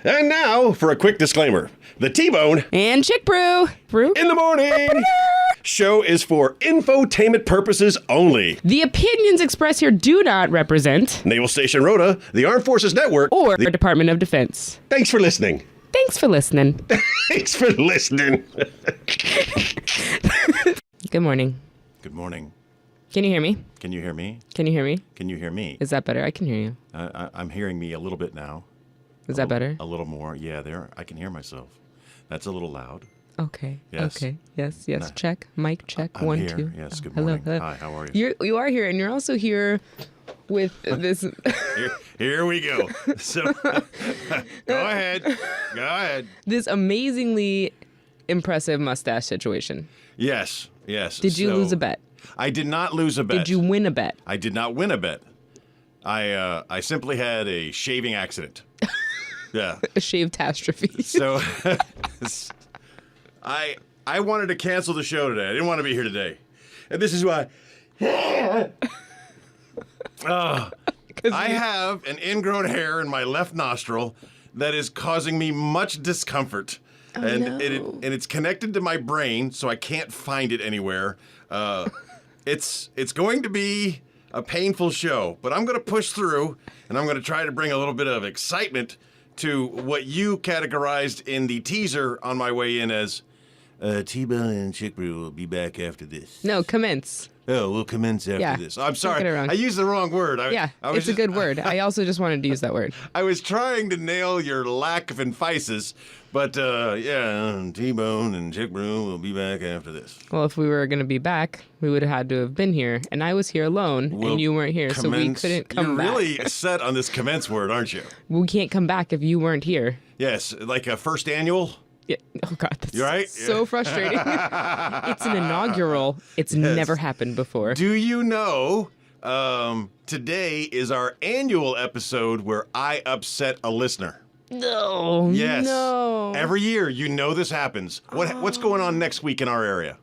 And now for a quick disclaimer. The T-Bone and Chick Brew in the morning show is for infotainment purposes only. The opinions expressed here do not represent Naval Station Rhoda, the Armed Forces Network, or the Department of Defense. Thanks for listening. Thanks for listening. Thanks for listening. Good morning. Good morning. Can you hear me? Can you hear me? Can you hear me? Can you hear me? Is that better? I can hear you. I'm hearing me a little bit now. Is that better? A little more. Yeah, there. I can hear myself. That's a little loud. Okay. Yes. Okay. Yes. Yes. Nah. Check. Mic check. I'm 1, here. 2. Yes. Good Hello. morning. Hello. Hi. How are you? You are here, and you're also here with this. Here we go. So, go ahead. Go ahead. This amazingly impressive mustache situation. Yes. Yes. Did you lose a bet? I did not lose a bet. Did you win a bet? I did not win a bet. I simply had a shaving accident. Yeah. A shave-tastrophe. So, I wanted to cancel the show today. I didn't want to be here today. And this is why. I have an ingrown hair in my left nostril that is causing me much discomfort. Oh, and no. and it's connected to my brain, so I can't find it anywhere. It's going to be a painful show, but I'm going to push through, and I'm going to try to bring a little bit of excitement to what you categorized in the teaser on my way in as T-Bone and Chick Brew will be back after this. No, commence. Oh, we'll commence after this. I'm sorry. Don't get it wrong. I used the wrong word. It's a good word. I also just wanted to use that word. I was trying to nail your lack of emphasis, but T-Bone and Chick Brew will be back after this. Well, if we were going to be back, we would have had to have been here, and I was here alone, and you weren't here, so we couldn't come back. You're really set on this commence word, aren't you? We can't come back if you weren't here. Yes, like a first annual. Yeah. Oh, God, that's You right? so frustrating. It's an inaugural. It's never happened before. Do you know today is our annual episode where I upset a listener? No. Yes. No. Every year, you know this happens. What's going on next week in our area?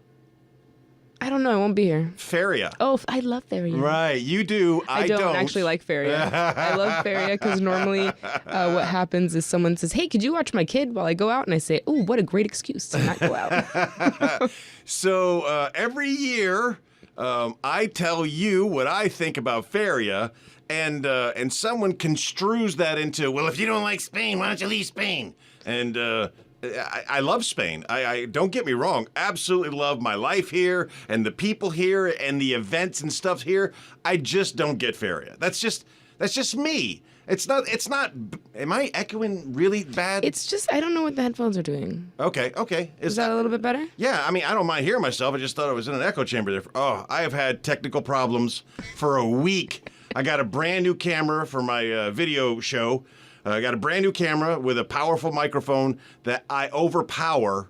I don't know. I won't be here. Feria. Oh, I love Feria. Right, you do. I don't actually like Feria. I love Feria because normally what happens is someone says, hey, could you watch my kid while I go out? And I say, oh, what a great excuse to not go out. So every year, I tell you what I think about Feria, and someone construes that into, well, if you don't like Spain, why don't you leave Spain? And I love Spain. I don't get me wrong. Absolutely love my life here and the people here and the events and stuff here. I just don't get Feria. That's just me. It's not. Am I echoing really bad? It's just, I don't know what the headphones are doing. Okay. Is that a little bit better? Yeah, I mean, I don't mind hearing myself. I just thought I was in an echo chamber there. I have had technical problems for a week. I got a brand new camera for my video show. I got a brand new camera with a powerful microphone that I overpower,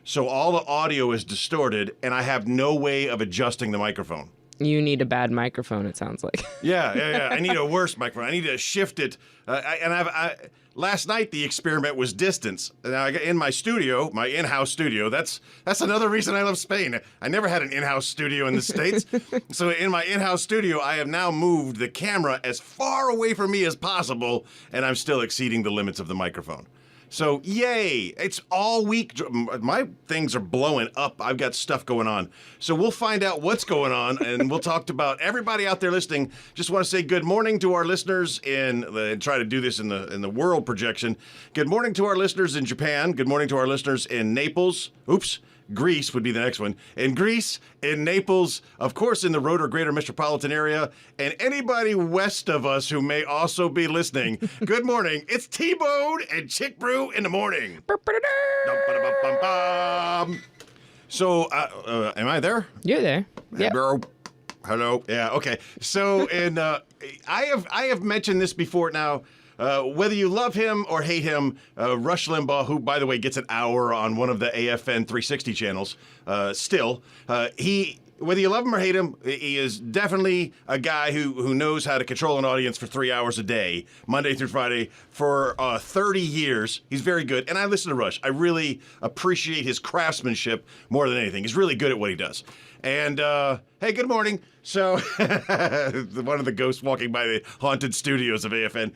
so all the audio is distorted, and I have no way of adjusting the microphone. You need a bad microphone, it sounds like. Yeah. I need a worse microphone. I need to shift it. Last night the experiment was distance. Now I got in my studio, my in-house studio. That's another reason I love Spain. I never had an in-house studio in the States. So in my in-house studio, I have now moved the camera as far away from me as possible, and I'm still exceeding the limits of the microphone. So, yay. It's all week. My things are blowing up. I've got stuff going on. So we'll find out what's going on, and we'll talk about everybody out there listening. Just want to say good morning to our listeners try to do this in the world projection. Good morning to our listeners in Japan. Good morning to our listeners in Naples. Greece would be the next one. In Greece, in Naples, of course, in the Rotor Greater Metropolitan Area, and anybody west of us who may also be listening. Good morning. It's T-Bone and Chick Brew in the morning. So, am I there? You're there. Yep. Hello. Yeah. Okay. So, I have mentioned this before now. Whether you love him or hate him, Rush Limbaugh, who, by the way, gets an hour on one of the AFN 360 channels, whether you love him or hate him, he is definitely a guy who knows how to control an audience for 3 hours a day, Monday through Friday, for 30 years. He's very good. And I listen to Rush. I really appreciate his craftsmanship more than anything. He's really good at what he does. And hey, good morning. So, one of the ghosts walking by the haunted studios of AFN.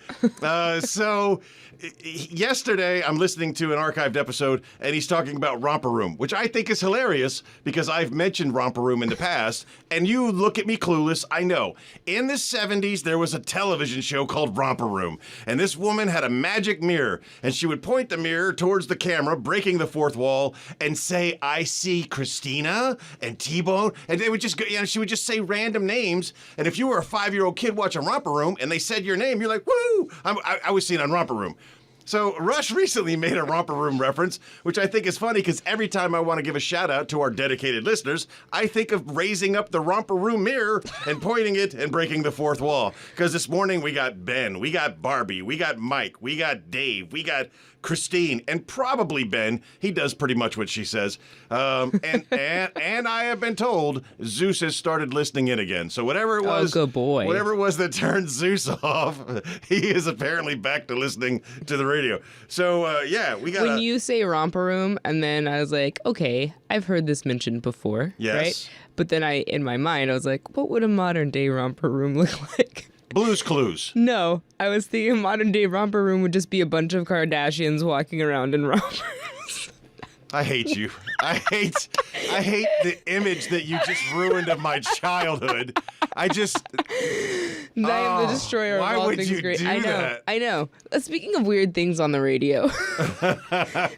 Yesterday, I'm listening to an archived episode, and he's talking about Romper Room, which I think is hilarious because I've mentioned Romper Room in the past, and you look at me clueless, I know. In the 70s, there was a television show called Romper Room, and this woman had a magic mirror, and she would point the mirror towards the camera, breaking the fourth wall, and say, "I see Christina and T-Bone," and they would just go, she would just say random names, and if you were a 5-year-old kid watching Romper Room, and they said your name, you're like, woo! I was seen on Romper Room. So Rush recently made a Romper Room reference, which I think is funny because every time I want to give a shout out to our dedicated listeners, I think of raising up the Romper Room mirror and pointing it and breaking the fourth wall. Because this morning we got Ben, we got Barbie, we got Mike, we got Dave, we got Christine, and probably Ben. He does pretty much what she says. And I have been told Zeus has started listening in again. So whatever it was, good boy. Whatever it was that turned Zeus off, he is apparently back to listening to the radio. So yeah, we got. When you say Romper Room, and then I was like, okay, I've heard this mentioned before, yes. Right? But then in my mind, I was like, what would a modern day Romper Room look like? Blue's Clues. No, I was thinking modern day Romper Room would just be a bunch of Kardashians walking around in rompers. I hate you. I hate the image that you just ruined of my childhood. I am the destroyer of why all would things you great. do I know. that? I know. Speaking of weird things on the radio,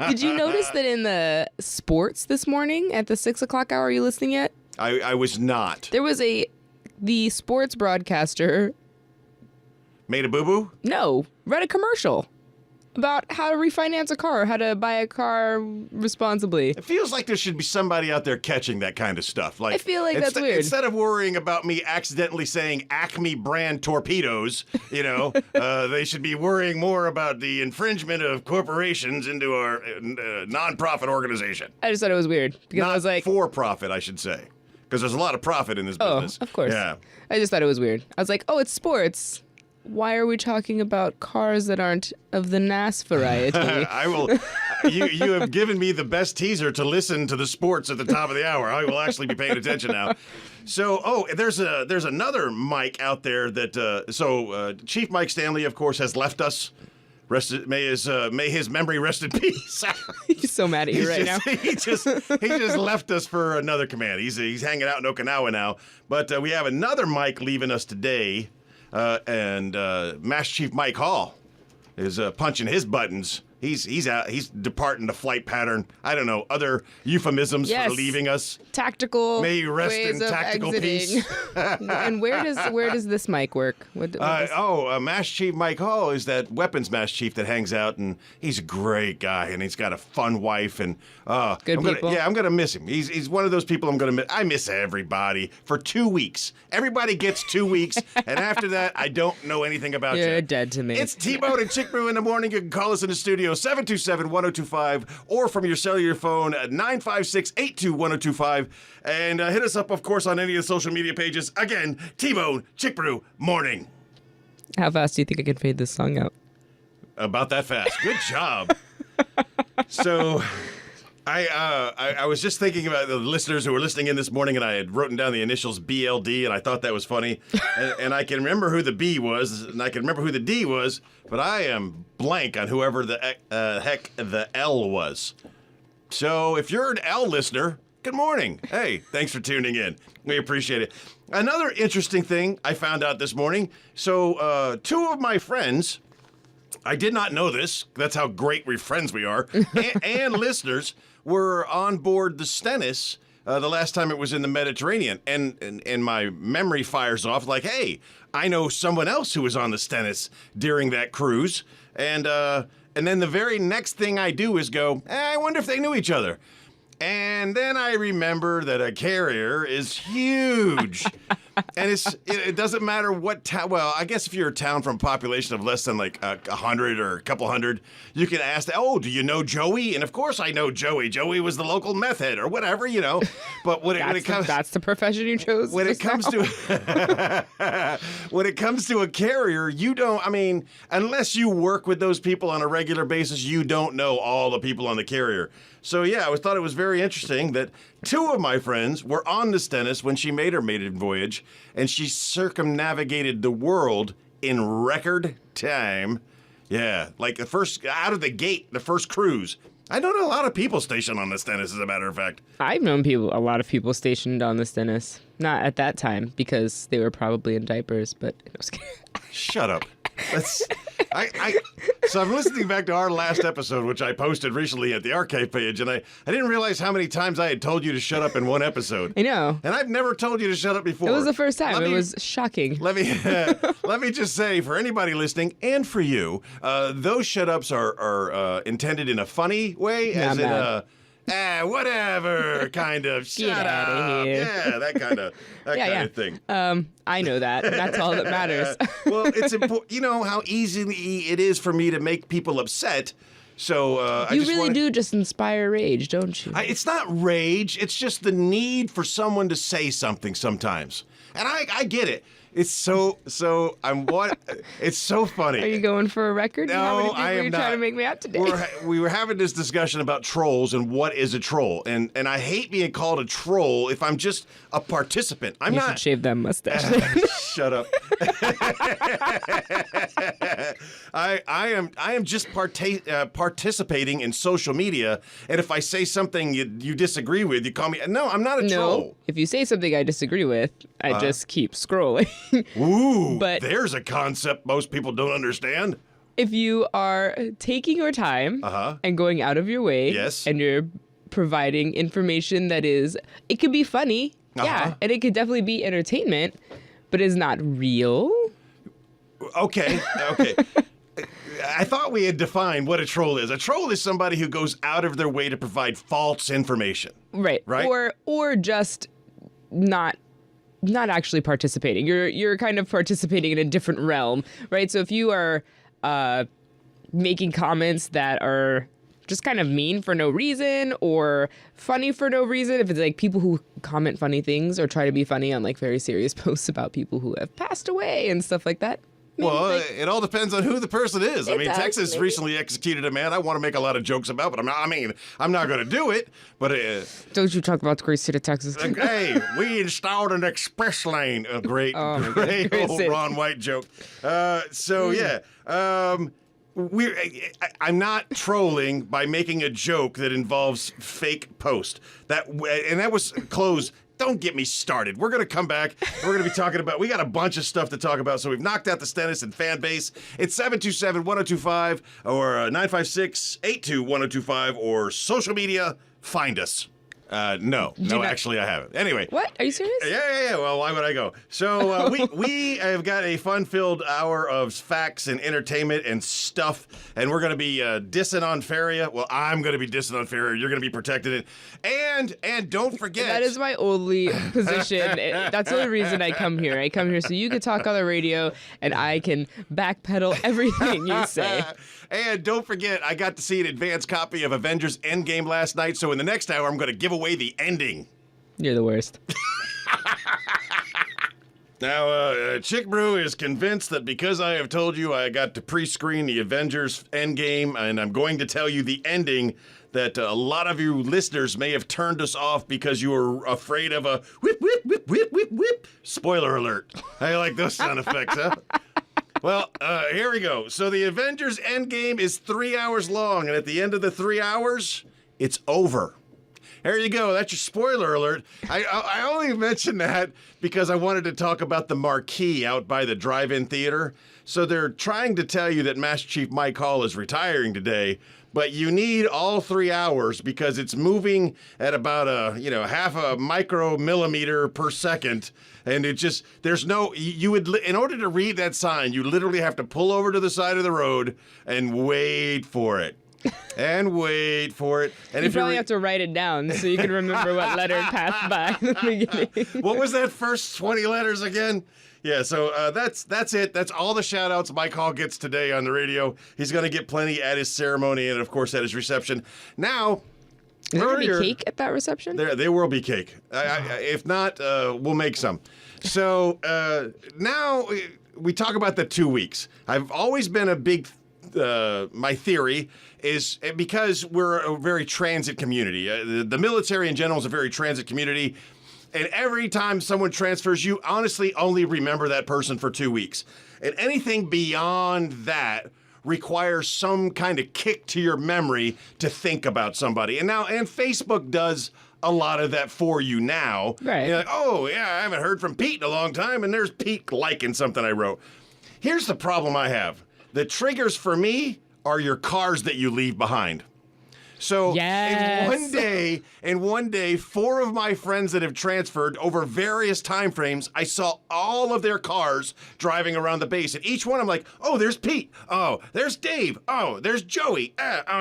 did you notice that in the sports this morning at the 6 o'clock hour? Are you listening yet? I was not. There was the sports broadcaster. Made a boo-boo? No, read a commercial about how to refinance a car, how to buy a car responsibly. It feels like there should be somebody out there catching that kind of stuff. Like, I feel like that's weird. Instead of worrying about me accidentally saying Acme brand torpedoes, they should be worrying more about the infringement of corporations into our nonprofit organization. I just thought it was weird because Not I was like, for profit, I should say, because there's a lot of profit in this business. Of course. Yeah. I just thought it was weird. I was like, oh, it's sports. Why are we talking about cars that aren't of the NAS variety? I will. You have given me the best teaser to listen to the sports at the top of the hour. I will actually be paying attention now. So, there's another Mike out there that. Chief Mike Stanley, of course, has left us. May his memory rest in peace. He's so mad at you now. He just left us for another command. He's hanging out in Okinawa now. But we have another Mike leaving us today. And Master Chief Mike Hall is punching his buttons. He's out. He's departing the flight pattern. I don't know other euphemisms for leaving us. Tactical. May you rest in tactical peace. And where does this mic work? Master Chief Mike Hall is that weapons Master Chief that hangs out, and he's a great guy, and he's got a fun wife, and good people. I'm gonna miss him. He's one of those people I'm gonna miss. I miss everybody for 2 weeks. Everybody gets 2 weeks, and after that, I don't know anything about you. You're dead to me. It's T-Bone and Chick Brew in the morning. You can call us in the studio 727-1025 or from your cellular phone at 956-82-1025, and hit us up, of course, on any of the social media pages. Again, T-Bone, Chick Brew, morning. How fast do you think I can fade this song out? About that fast. Good job. So, I was just thinking about the listeners who were listening in this morning, and I had written down the initials BLD, and I thought that was funny. and I can remember who the B was, and I can remember who the D was, but I am blank on whoever the heck the L was. So if you're an L listener, good morning. Hey, thanks for tuning in. We appreciate it. Another interesting thing I found out this morning. So 2 of my friends, I did not know this. That's how great friends we are. and listeners were on board the Stennis the last time it was in the Mediterranean. And my memory fires off like, hey, I know someone else who was on the Stennis during that cruise. And then the very next thing I do is go, I wonder if they knew each other. And then I remember that a carrier is huge. And it doesn't matter what town. Well, I guess if you're a town from a population of less than like 100 or a couple hundred, you can ask, oh, do you know Joey? And of course I know Joey. Joey was the local meth head or whatever, But when it comes, that's the profession you chose. When it comes to when it comes to a carrier, you don't. I mean, unless you work with those people on a regular basis, you don't know all the people on the carrier. So yeah, I thought it was very very interesting that two of my friends were on the Stennis when she made her maiden voyage, and she circumnavigated the world in record time. Yeah, like the first, out of the gate, the first cruise. I know a lot of people stationed on the Stennis, as a matter of fact. I've known a lot of people stationed on the Stennis. Not at that time, because they were probably in diapers, but I was kidding. Shut up. So I'm listening back to our last episode, which I posted recently at the archive page, and I didn't realize how many times I had told you to shut up in one episode. I know. And I've never told you to shut up before. It was the first time. It was shocking. Let me just say, for anybody listening, and for you, those shut-ups are intended in a funny way, as in a... whatever, kind of. Shut Get up. outta here. Yeah, that kind of thing. I know that. That's all that matters. Well, it's important. You know how easily it is for me to make people upset. So you really do just inspire rage, don't you? It's not rage. It's just the need for someone to say something sometimes, and I get it. It's so it's so funny. Are you going for a record? No, I am You're not. trying to make me out today. We were having this discussion about trolls and what is a troll, and I hate being called a troll if I'm just a participant. I'm you not. should shave that mustache. Shut up. I am just participating in social media, and if I say something you disagree with, you call me. No, I'm not a troll. If you say something I disagree with, I just keep scrolling. Ooh, but there's a concept most people don't understand. If you are taking your time and going out of your way, Yes. and you're providing information that is, it could be funny, yeah, and it could definitely be entertainment, but is not real. Okay. I thought we had defined what a troll is. A troll is somebody who goes out of their way to provide false information. Right. Or just not actually participating. You're kind of participating in a different realm, right? So if you are making comments that are just kind of mean for no reason or funny for no reason, if it's like people who comment funny things or try to be funny on like very serious posts about people who have passed away and stuff like that. Well, it all depends on who the person is. I mean, does, Texas maybe. recently executed a man I want to make a lot of jokes about, but I'm not going to do it. But Don't you talk about the great state of Texas. hey, we installed an express lane. A great old city. Ron White joke. I'm not trolling by making a joke that involves fake post. That was closed. Don't get me started. We're going to come back. We're going to be talking about, we got a bunch of stuff to talk about. So we've knocked out the Stennis and fan base. It's 727-1025 or 956-82-1025 or social media. Find us. Actually I haven't. Anyway. What? Are you serious? Yeah. Well, why would I go? So we have got a fun-filled hour of facts and entertainment and stuff, and we're going to be dissing on Faria. Well, I'm going to be dissing on Faria. You're going to be protecting it. And don't forget. That is my only position. That's the only reason I come here. I come here so you can talk on the radio, and I can backpedal everything you say. And don't forget, I got to see an advanced copy of Avengers End Game last night, so in the next hour, I'm going to give away the ending. You're the worst. Now, Chick Brew is convinced that because I have told you I got to pre-screen the Avengers End Game, and I'm going to tell you the ending, that a lot of you listeners may have turned us off because you were afraid of a whip, whip, whip, whip, whip, whip. Spoiler alert. I like those sound effects, huh? Well, here we go. So the Avengers End Game is 3 hours long, and at the end of the 3 hours, it's over. There you go. That's your spoiler alert. I only mentioned that because I wanted to talk about the marquee out by the drive-in theater. So they're trying to tell you that Master Chief Mike Hall is retiring today, but you need all 3 hours because it's moving at about half a micromillimeter per second. And it just, in order to read that sign, you literally have to pull over to the side of the road and wait for it. And wait for it. And you probably have to write it down so you can remember what letter passed by in the beginning. What was that first 20 letters again? Yeah, so that's it. That's all the shout-outs Mike Hall gets today on the radio. He's going to get plenty at his ceremony and, of course, at his reception. Now, is there going to be cake at that reception? There will be cake. If not, we'll make some. So now we talk about the 2 weeks. I've always been a big my theory is because we're a very transit community. The military in general is a very transit community. And every time someone transfers, you honestly only remember that person for 2 weeks. And anything beyond that requires some kind of kick to your memory to think about somebody. And Facebook does a lot of that for you now. Right. You're like, oh, yeah, I haven't heard from Pete in a long time, and there's Pete liking something I wrote. Here's the problem I have. The triggers for me are your cars that you leave behind. So yes. in one day, 4 of my friends that have transferred over various time frames, I saw all of their cars driving around the base. And each one I'm like, oh, there's Pete. Oh, there's Dave. Oh, there's Joey.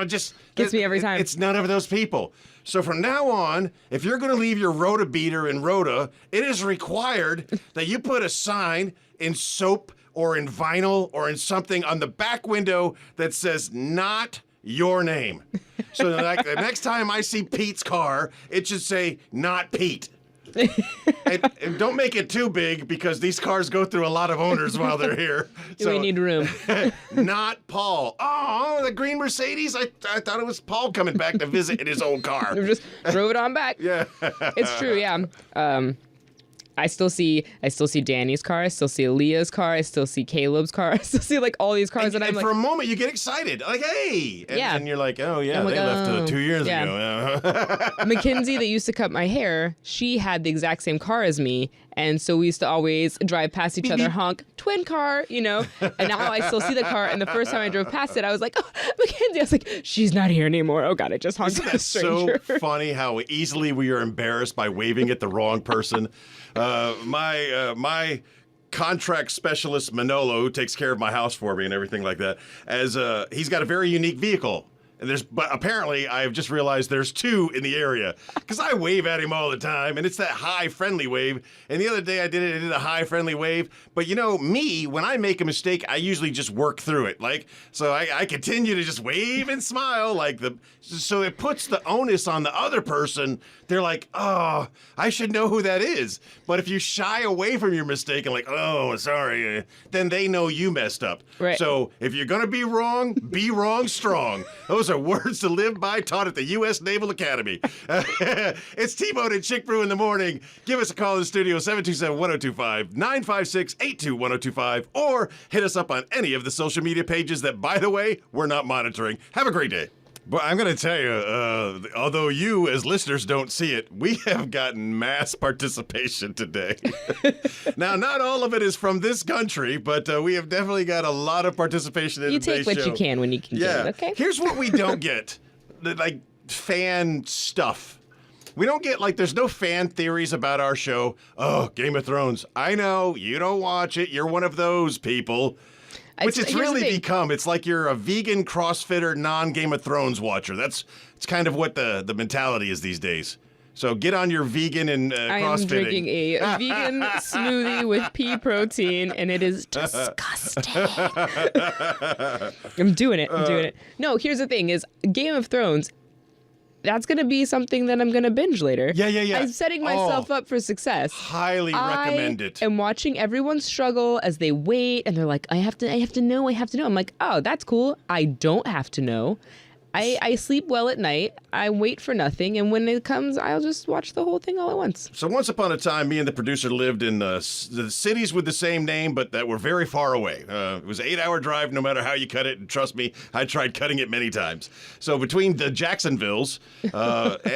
Just gets me every time. It's none of those people. So from now on, if you're going to leave your Rhoda beater in Rhoda, it is required that you put a sign in soap or in vinyl or in something on the back window that says not your name. So like the next time I see Pete's car, it should say not Pete. and don't make it too big because these cars go through a lot of owners while they're here. So, we need room. Not Paul. Oh, the green Mercedes? I thought it was Paul coming back to visit in his old car. Just drove it on back. Yeah. It's true, yeah. I still see Danny's car. I still see Leah's car. I still see Caleb's car. I still see like all these cars, and I'm and like, for a moment you get excited, like, hey, and, yeah. and you're like, oh yeah, I'm they like, left 2 years yeah. ago. Mackenzie that used to cut my hair, she had the exact same car as me, and so we used to always drive past each other, honk, twin car, you know. And now I still see the car, and the first time I drove past it, I was like, oh, Mackenzie. I was like, she's not here anymore. Oh God, I just honked at a stranger. So funny how easily we are embarrassed by waving at the wrong person. My contract specialist Manolo, who takes care of my house for me and everything like that, he's got a very unique vehicle. But apparently I've just realized there's 2 in the area because I wave at him all the time, and it's that high friendly wave. And the other day I did a high friendly wave. But you know me, when I make a mistake, I usually just work through it. So I continue to just wave and smile so it puts the onus on the other person. They're like, oh, I should know who that is. But if you shy away from your mistake and like, oh, sorry, then they know you messed up. Right. So if you're going to be wrong strong. Those are words to live by, taught at the U.S. Naval Academy. It's T-Bone and Chick Brew in the morning. Give us a call in the studio, 727-1025, 956-821-1025, or hit us up on any of the social media pages that, by the way, we're not monitoring. Have a great day. But I'm going to tell you, although you as listeners don't see it, we have gotten mass participation today. Now, not all of it is from this country, but we have definitely got a lot of participation in today's show. You take what you can when you can get it, okay? Here's what we don't get, fan stuff. We don't get, there's no fan theories about our show. Oh, Game of Thrones. I know, you don't watch it. You're one of those people. Which it's really become. It's like you're a vegan CrossFitter, non-Game of Thrones watcher. It's kind of what the mentality is these days. So get on your vegan and CrossFitting. I am drinking a vegan smoothie with pea protein, and it is disgusting. I'm doing it. No, here's the thing: is Game of Thrones. That's going to be something that I'm going to binge later. Yeah. I'm setting myself up for success. Highly recommend it. I'm watching everyone struggle as they wait, and they're like, I have to know. I'm like, oh, that's cool. I don't have to know. I sleep well at night. I wait for nothing, and when it comes, I'll just watch the whole thing all at once. So once upon a time, me and the producer lived in the cities with the same name, but that were very far away. It was an 8-hour drive, no matter how you cut it. And trust me, I tried cutting it many times. So between the Jacksonvilles,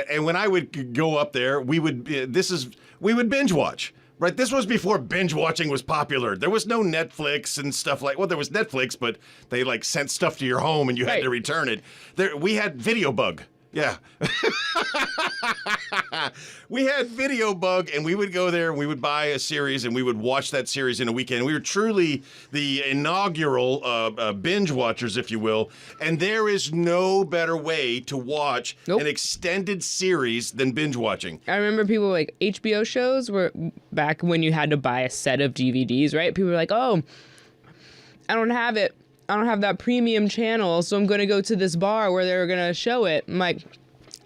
and when I would go up there, we would binge watch. Right, this was before binge watching was popular. There was no Netflix and stuff there was Netflix, but they sent stuff to your home and you had to return it. We had Video Bug. Yeah. We had Video Bug, and we would go there and we would buy a series and we would watch that series in a weekend. We were truly the inaugural binge watchers, if you will. And there is no better way to watch an extended series than binge watching. I remember people HBO shows were back when you had to buy a set of DVDs, right? People were like, oh, I don't have it. I don't have that premium channel, so I'm going to go to this bar where they're going to show it. I'm like,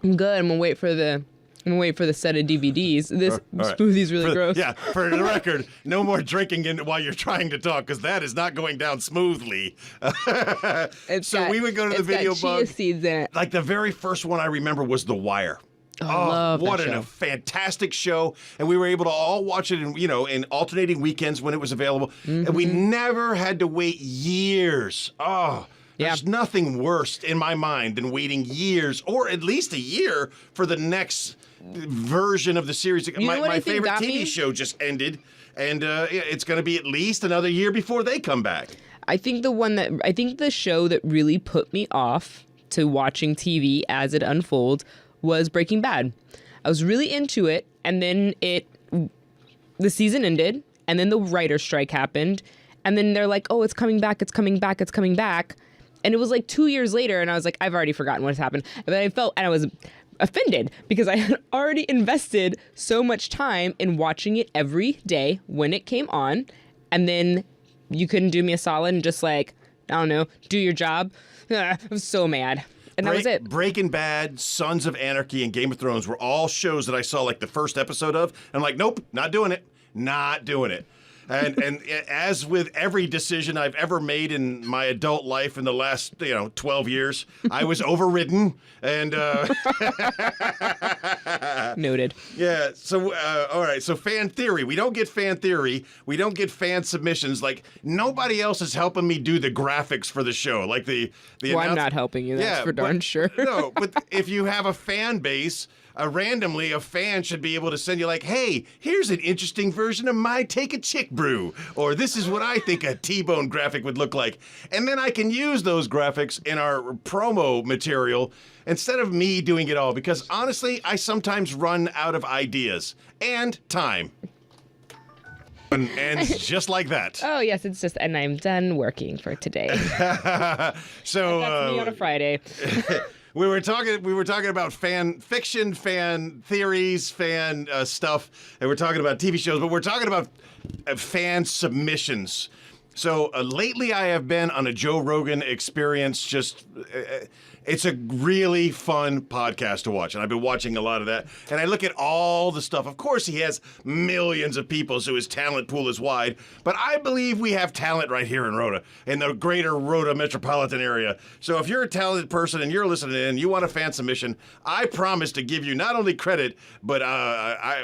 I'm good. I'm going to wait for the I'm gonna wait for the set of DVDs. This All right. smoothie's really gross. Yeah, for the record, no more drinking while you're trying to talk, because that is not going down smoothly. We would go to the video chia bug. seeds in it. Like the very first one I remember was The Wire. Oh, I love what that a show. fantastic show. And we were able to all watch it in alternating weekends when it was available. And we never had to wait years. Oh, there's nothing worse in my mind than waiting years or at least a year for the next version of the series. know what I My think favorite got TV me? show just ended. And it's going to be at least another year before they come back. I think the show that really put me off to watching TV as it unfolds was Breaking Bad. I was really into it, and then the season ended, and then the writer's strike happened, and then they're like, oh, it's coming back, it's coming back, it's coming back. And it was like 2 years later, and I was like, I've already forgotten what's happened. And then I was offended because I had already invested so much time in watching it every day when it came on, and then you couldn't do me a solid and just like, I don't know, do your job. I was so mad. And that was it. Breaking Bad, Sons of Anarchy, and Game of Thrones were all shows that I saw like the first episode of. And I'm like, nope, not doing it. Not doing it. And as with every decision I've ever made in my adult life in the last 12 years, I was overridden. And Noted. yeah, so all right, so fan theory. We don't get fan theory. We don't get fan submissions. Like nobody else is helping me do the graphics for the show. Like the Well, I'm not helping you. That's for darn sure. No, but if you have a fan base, randomly a fan should be able to send you like, hey, here's an interesting version of my Take a Chick brew, or this is what I think a T-bone graphic would look like. And then I can use those graphics in our promo material instead of me doing it all, because honestly, I sometimes run out of ideas and time. And ends just like that. Oh, yes, it's just, and I'm done working for today. So That's me on a Friday. We were talking about fan fiction, fan theories, fan stuff, and we're talking about TV shows, but we're talking about fan submissions. So lately I have been on a Joe Rogan experience. It's a really fun podcast to watch, and I've been watching a lot of that. And I look at all the stuff. Of course, he has millions of people, so his talent pool is wide. But I believe we have talent right here in Rhoda, in the greater Rhoda metropolitan area. So if you're a talented person and you're listening in, you want a fan submission, I promise to give you not only credit, but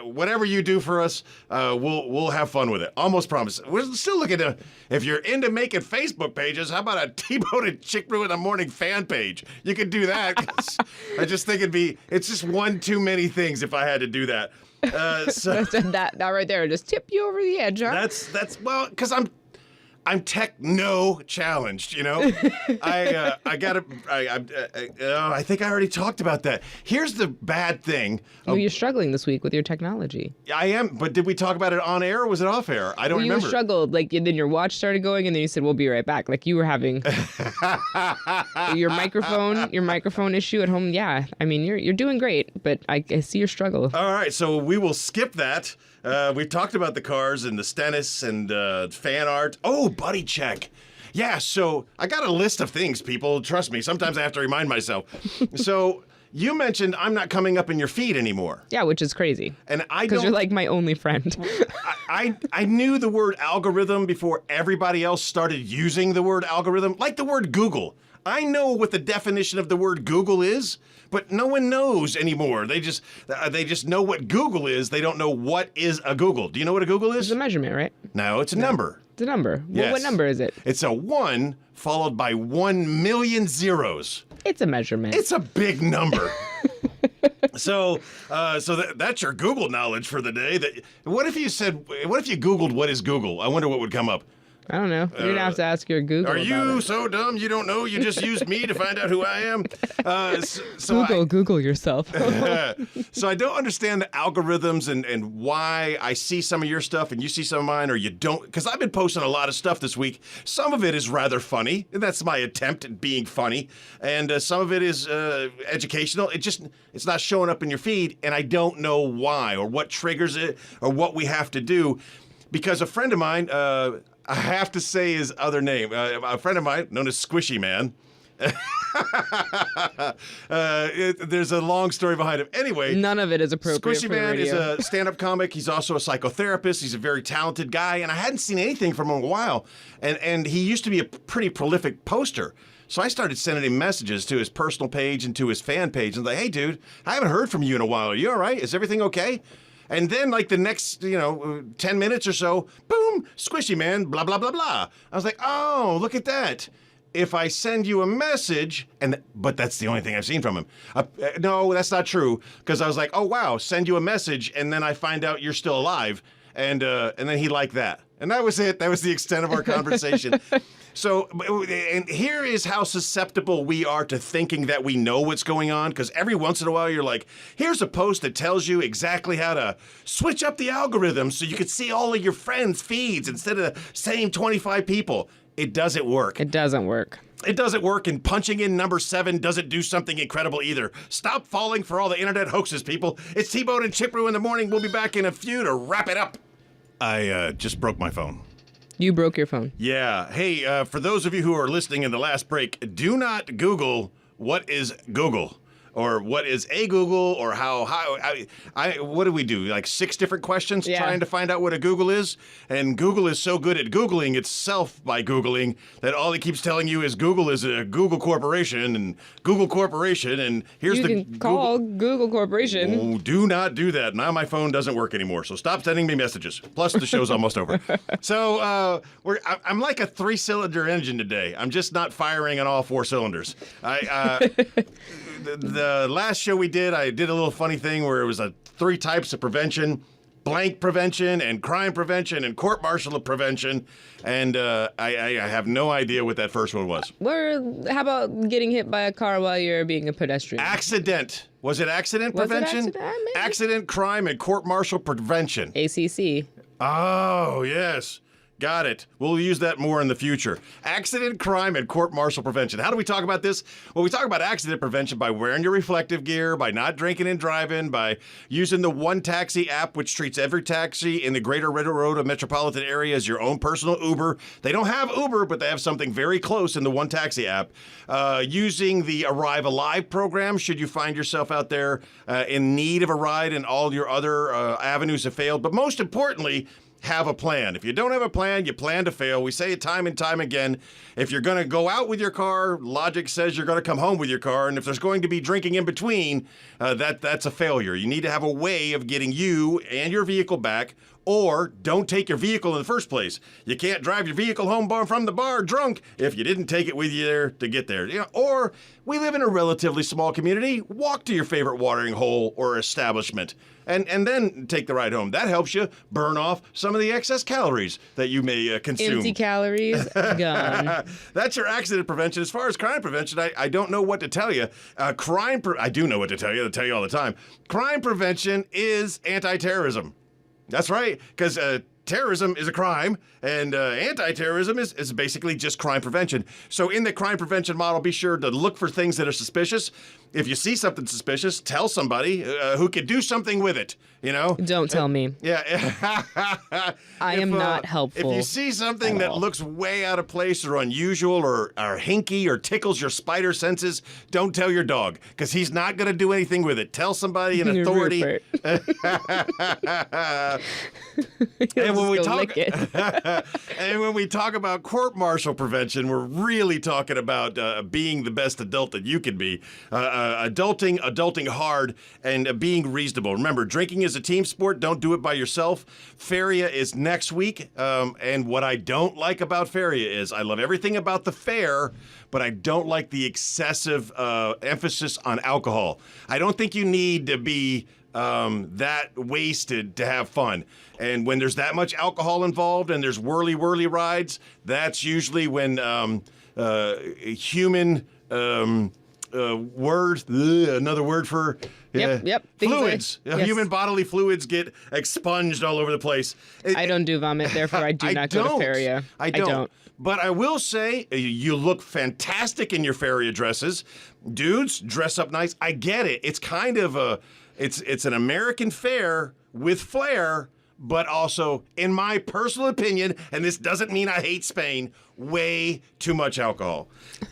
whatever you do for us, we'll have fun with it. Almost promise. We're still looking to, if you're into making Facebook pages, how about a T-Bone and Chick Brew in the Morning fan page? You could do that. 'Cause I just think it's just one too many things if I had to do that. So that right there just tip you over the edge, huh? that's well, because I'm techno challenged, I think I already talked about that. Here's the bad thing. Well, you're struggling this week with your technology. I am, but did we talk about it on air or was it off air? I don't remember. You struggled, like, and then your watch started going, and then you said, "We'll be right back." Like you were having your microphone issue at home. Yeah, I mean, you're doing great, but I see your struggle. All right, so we will skip that. We've talked about the cars and the Stennis and fan art. Oh, buddy check. Yeah, so I got a list of things, people. Trust me, sometimes I have to remind myself. So you mentioned I'm not coming up in your feed anymore. Yeah, which is crazy. And because you're like my only friend. I knew the word algorithm before everybody else started using the word algorithm, like the word Google. I know what the definition of the word Google is, but no one knows anymore. They just know what Google is. They don't know what is a Google. Do you know what a Google is? It's a measurement, right? No, it's a number. It's a number. Yes. Well, what number is it? It's a 1 followed by 1 million zeros. It's a measurement. It's a big number. So that's your Google knowledge for the day. What if you Googled what is Google? I wonder what would come up. I don't know. You're gonna have to ask your Google. Are about you it. so dumb you don't know? You just used me to find out who I am? Google yourself. So I don't understand the algorithms and why I see some of your stuff and you see some of mine, or you don't. Because I've been posting a lot of stuff this week. Some of it is rather funny. And that's my attempt at being funny. And some of it is educational. It's not showing up in your feed, and I don't know why or what triggers it or what we have to do. Because a friend of mine, I have to say his other name. A friend of mine, known as Squishy Man, There's a long story behind him. Anyway, None of it is appropriate Squishy for Man is radio. a stand-up comic. He's also a psychotherapist. He's a very talented guy, and I hadn't seen anything from him in a while. And he used to be a pretty prolific poster. So I started sending him messages to his personal page and to his fan page. And like, hey, dude, I haven't heard from you in a while. Are you all right? Is everything okay? And then, like, the next, 10 minutes or so, boom, Squishy Man, blah, blah, blah, blah. I was like, oh, look at that. If I send you a message, but that's the only thing I've seen from him. No, that's not true. Because I was like, oh, wow, send you a message, and then I find out you're still alive. And then he liked that. And that was it. That was the extent of our conversation. So, and here is how susceptible we are to thinking that we know what's going on. Because every once in a while, you're like, here's a post that tells you exactly how to switch up the algorithm so you can see all of your friends' feeds instead of the same 25 people. It doesn't work. It doesn't work. It doesn't work, and punching in number 7 doesn't do something incredible either. Stop falling for all the internet hoaxes, people. It's T-Bone and Chipru in the morning. We'll be back in a few to wrap it up. I just broke my phone. You broke your phone. Yeah. Hey, for those of you who are listening in the last break, do not Google what is Google. Or what is a Google, or what do we do? Like 6 different questions trying to find out what a Google is? And Google is so good at Googling itself by Googling that all it keeps telling you is Google is a Google corporation, and here's You can call Google Corporation. Oh, do not do that. Now my phone doesn't work anymore, so stop sending me messages. Plus, the show's almost over. So I'm like a 3-cylinder engine today. I'm just not firing on all 4 cylinders. The last show we did, I did a little funny thing where it was 3 types of prevention: blank prevention, and crime prevention, and court-martial prevention. And I have no idea what that first one was. How about getting hit by a car while you're being a pedestrian? Accident. Was it accident Was it prevention? maybe. Accident, crime, and court-martial prevention. ACC. Oh, yes. Got it. We'll use that more in the future. Accident, crime, and court-martial prevention. How do we talk about this? Well, we talk about accident prevention by wearing your reflective gear, by not drinking and driving, by using the One Taxi app, which treats every taxi in the greater railroad metropolitan area as your own personal Uber. They don't have Uber, but they have something very close in the One Taxi app. Using the Arrive Alive program, should you find yourself out there in need of a ride, and all your other avenues have failed. But most importantly, have a plan. If you don't have a plan, you plan to fail. We say it time and time again. If you're going to go out with your car, logic says you're going to come home with your car. And if there's going to be drinking in between, that's a failure. You need to have a way of getting you and your vehicle back, or don't take your vehicle in the first place. You can't drive your vehicle home from the bar drunk if you didn't take it with you there to get there. Or we live in a relatively small community. Walk to your favorite watering hole or establishment, and then take the ride home. That helps you burn off some of the excess calories that you may consume. Empty calories, gone. That's your accident prevention. As far as crime prevention, I don't know what to tell you. I do know what to tell you. I tell you all the time. Crime prevention is anti-terrorism. That's right, because terrorism is a crime, and anti-terrorism is basically just crime prevention. So in the crime prevention model, be sure to look for things that are suspicious. If you see something suspicious, tell somebody who could do something with it, Don't tell me. Yeah. I am not helpful. If you see something that looks way out of place or unusual or hinky or tickles your spider senses, don't tell your dog, because he's not going to do anything with it. Tell somebody in authority. And when we talk about court-martial prevention, we're really talking about being the best adult that you can be. Adulting hard, and being reasonable. Remember, drinking is a team sport. Don't do it by yourself. Feria is next week. And what I don't like about Feria is I love everything about the fair, but I don't like the excessive emphasis on alcohol. I don't think you need to be that wasted to have fun. And when there's that much alcohol involved and there's whirly rides, that's usually when human another word for Yep. fluids. Yes. Human bodily fluids get expunged all over the place. I don't do vomit, therefore I do not go to Feria. I don't. But I will say, you look fantastic in your Feria dresses. Dudes, dress up nice. I get it. It's kind of it's an American fair with flair, but also, in my personal opinion, and this doesn't mean I hate Spain, way too much alcohol.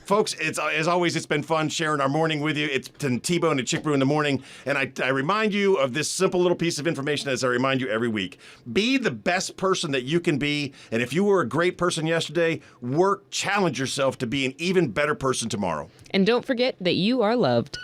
Folks, as always, it's been fun sharing our morning with you. It's T-Bone and Chick Brew in the morning, and I remind you of this simple little piece of information as I remind you every week. Be the best person that you can be, and if you were a great person yesterday, challenge yourself to be an even better person tomorrow. And don't forget that you are loved.